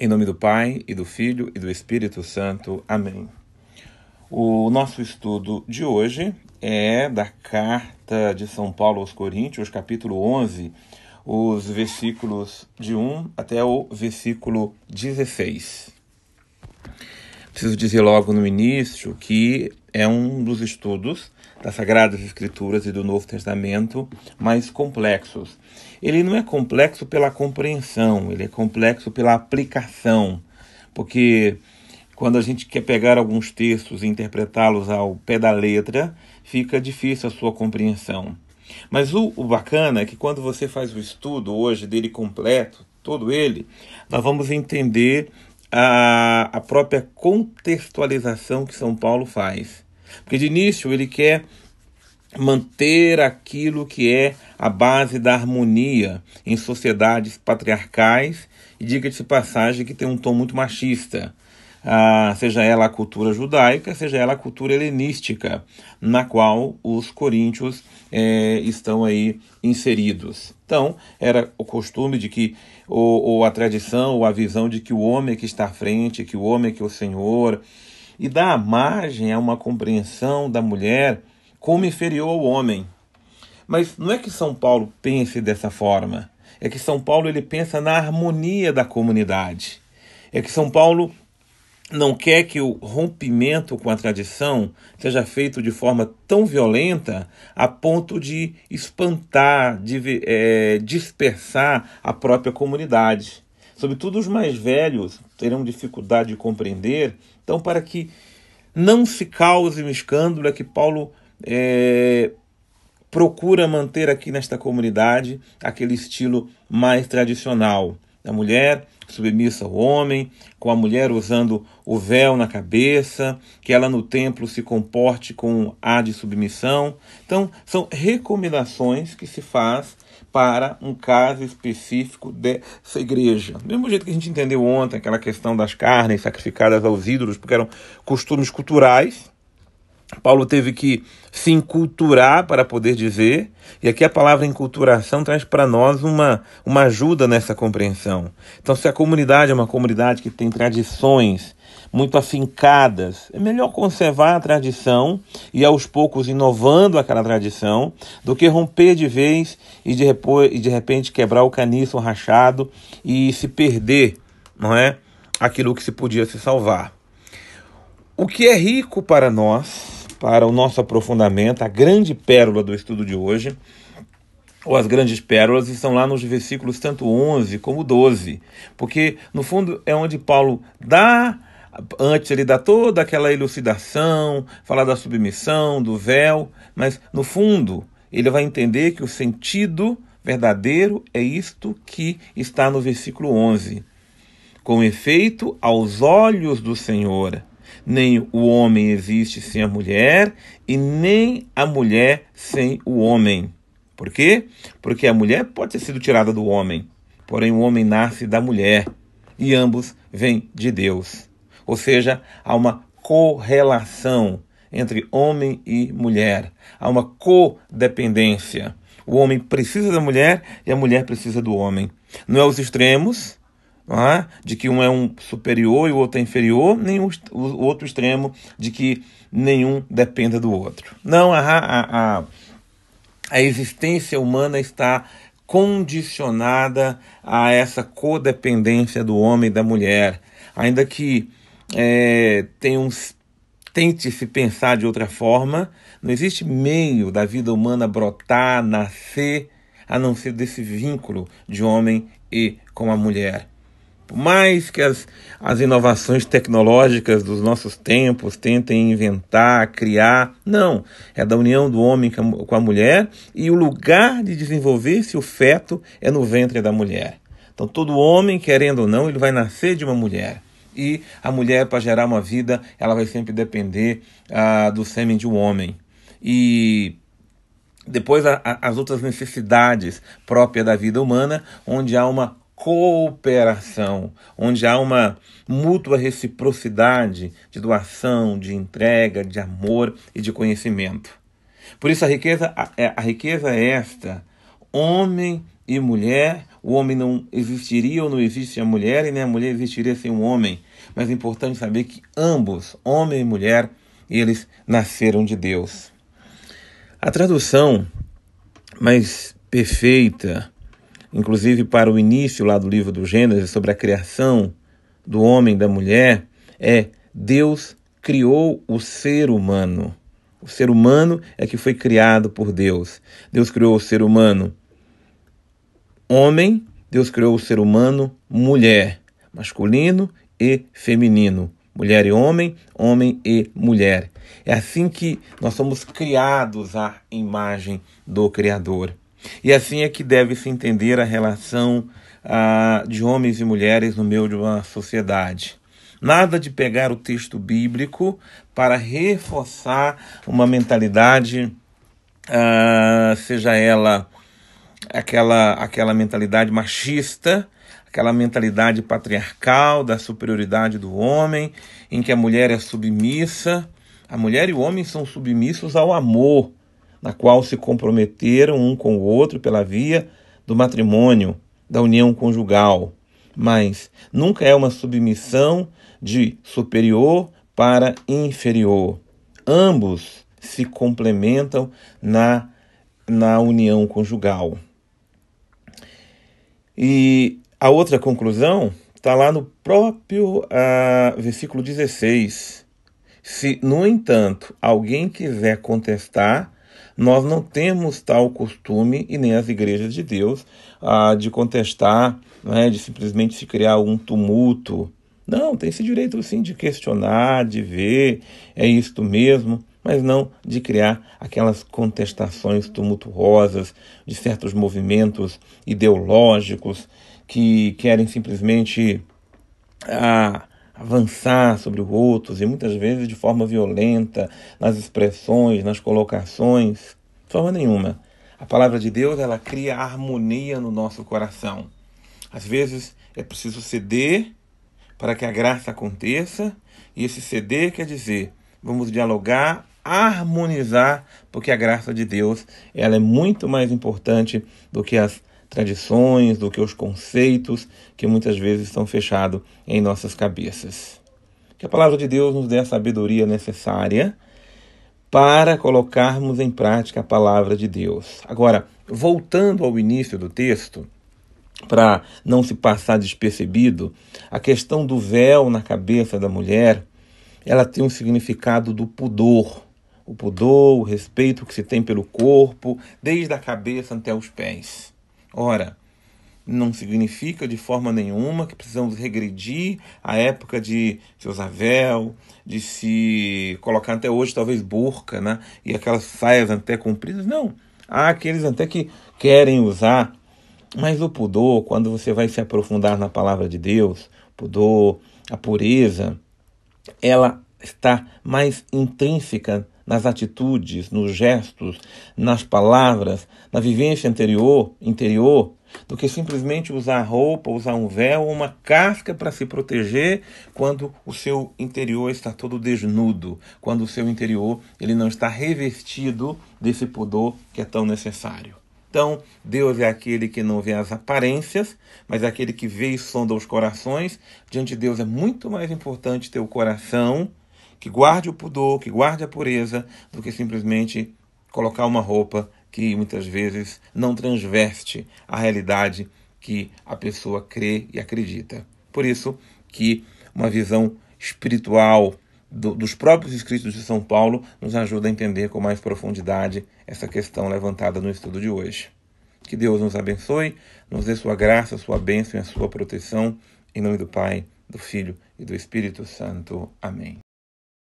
Em nome do Pai, e do Filho, e do Espírito Santo. Amém. O nosso estudo de hoje é da Carta de São Paulo aos Coríntios, capítulo 11, os versículos de 1 até o versículo 16. Preciso dizer logo no início que é um dos estudos das Sagradas Escrituras e do Novo Testamento mais complexos. Ele não é complexo pela compreensão, ele é complexo pela aplicação, porque quando a gente quer pegar alguns textos e interpretá-los ao pé da letra, fica difícil a sua compreensão. Mas o bacana é que quando você faz o estudo hoje dele completo, todo ele, nós vamos entender a própria contextualização que São Paulo faz. Porque de início ele quer manter aquilo que é a base da harmonia em sociedades patriarcais, e diga-se de passagem que tem um tom muito machista, seja ela a cultura judaica, seja ela a cultura helenística, na qual os coríntios estão aí inseridos. Então, era o costume de que, ou a tradição, ou a visão de que o homem é que está à frente, que o homem é que é o Senhor, e dá margem a uma compreensão da mulher como inferior ao homem. Mas não é que São Paulo pense dessa forma, é que São Paulo ele pensa na harmonia da comunidade. É que São Paulo não quer que o rompimento com a tradição seja feito de forma tão violenta a ponto de espantar, de dispersar a própria comunidade. Sobretudo os mais velhos terão dificuldade de compreender. Então, para que não se cause um escândalo, é que Paulo procura manter aqui nesta comunidade aquele estilo mais tradicional. A mulher submissa ao homem, com a mulher usando o véu na cabeça, que ela no templo se comporte com ar de submissão. Então, são recomendações que se faz para um caso específico dessa igreja. Do mesmo jeito que a gente entendeu ontem, aquela questão das carnes sacrificadas aos ídolos, porque eram costumes culturais, Paulo teve que se enculturar para poder dizer, e aqui a palavra enculturação traz para nós uma ajuda nessa compreensão. Então, se a comunidade é uma comunidade que tem tradições muito afincadas, é melhor conservar a tradição e aos poucos inovando aquela tradição, do que romper de vez e de repente quebrar o caniço rachado e se perder, não é? Aquilo que se podia se salvar. O que é rico para nós, para o nosso aprofundamento, a grande pérola do estudo de hoje, ou as grandes pérolas, estão lá nos versículos tanto 11 como 12, porque no fundo é onde Paulo antes ele dá toda aquela elucidação, fala da submissão, do véu, mas no fundo ele vai entender que o sentido verdadeiro é isto que está no versículo 11. Com efeito, aos olhos do Senhor, nem o homem existe sem a mulher, e nem a mulher sem o homem. Por quê? Porque a mulher pode ter sido tirada do homem, porém o homem nasce da mulher, e ambos vêm de Deus. Ou seja, há uma correlação entre homem e mulher, há uma codependência. O homem precisa da mulher e a mulher precisa do homem. Não é os extremos, de que um é um superior e o outro é inferior, nem o outro extremo de que nenhum dependa do outro. Não, a existência humana está condicionada a essa codependência do homem e da mulher, ainda que tente se pensar de outra forma, não existe meio da vida humana brotar, nascer, a não ser desse vínculo de homem e com a mulher. Por mais que as inovações tecnológicas dos nossos tempos tentem inventar, criar, não. É da união do homem com a mulher, e o lugar de desenvolver-se o feto é no ventre da mulher. Então todo homem, querendo ou não, ele vai nascer de uma mulher. E a mulher, para gerar uma vida, ela vai sempre depender do sêmen de um homem. E depois as outras necessidades próprias da vida humana, onde há uma cooperação, onde há uma mútua reciprocidade de doação, de entrega, de amor e de conhecimento. Por isso a riqueza é esta: homem e mulher o homem não existiria ou não existe a mulher, e nem a mulher existiria sem o homem. Mas é importante saber que ambos, homem e mulher, eles nasceram de Deus. A tradução mais perfeita, inclusive para o início lá do livro do Gênesis, sobre a criação do homem e da mulher, é: Deus criou o ser humano. O ser humano é que foi criado por Deus. Deus criou o ser humano homem, Deus criou o ser humano mulher, masculino e feminino. Mulher e homem, homem e mulher. É assim que nós somos criados à imagem do Criador. E assim é que deve se entender a relação de homens e mulheres no meio de uma sociedade. Nada de pegar o texto bíblico para reforçar uma mentalidade, seja ela aquela mentalidade machista, aquela mentalidade patriarcal da superioridade do homem, em que a mulher é submissa. A mulher e o homem são submissos ao amor, na qual se comprometeram um com o outro pela via do matrimônio, da união conjugal. Mas nunca é uma submissão de superior para inferior. Ambos se complementam na união conjugal. E a outra conclusão está lá no próprio versículo 16. Se, no entanto, alguém quiser contestar, nós não temos tal costume, e nem as igrejas de Deus, de contestar, de simplesmente se criar um tumulto. Não, tem esse direito sim de questionar, de ver, é isto mesmo, mas não de criar aquelas contestações tumultuosas de certos movimentos ideológicos que querem simplesmente avançar sobre os outros, e muitas vezes de forma violenta, nas expressões, nas colocações. De forma nenhuma. A palavra de Deus, ela cria harmonia no nosso coração. Às vezes é preciso ceder para que a graça aconteça, e esse ceder quer dizer, vamos dialogar, harmonizar, porque a graça de Deus, ela é muito mais importante do que as tradições, do que os conceitos que muitas vezes estão fechados em nossas cabeças. Que a palavra de Deus nos dê a sabedoria necessária para colocarmos em prática a palavra de Deus. Agora, voltando ao início do texto, para não se passar despercebido, a questão do véu na cabeça da mulher, ela tem um significado do pudor. O pudor, o respeito que se tem pelo corpo, desde a cabeça até os pés. Ora, não significa de forma nenhuma que precisamos regredir à época de se usar véu, de se colocar até hoje talvez burca, né? E aquelas saias até compridas. Não, há aqueles até que querem usar. Mas o pudor, quando você vai se aprofundar na palavra de Deus, o pudor, a pureza, ela está mais intrínseca nas atitudes, nos gestos, nas palavras, na vivência interior, do que simplesmente usar roupa, usar um véu ou uma casca para se proteger quando o seu interior está todo desnudo, quando o seu interior ele não está revestido desse pudor que é tão necessário. Então, Deus é aquele que não vê as aparências, mas é aquele que vê e sonda os corações. Diante de Deus é muito mais importante ter o coração que guarde o pudor, que guarde a pureza, do que simplesmente colocar uma roupa que muitas vezes não transveste a realidade que a pessoa crê e acredita. Por isso que uma visão espiritual dos próprios escritos de São Paulo nos ajuda a entender com mais profundidade essa questão levantada no estudo de hoje. Que Deus nos abençoe, nos dê sua graça, sua bênção e a sua proteção, em nome do Pai, do Filho e do Espírito Santo. Amém.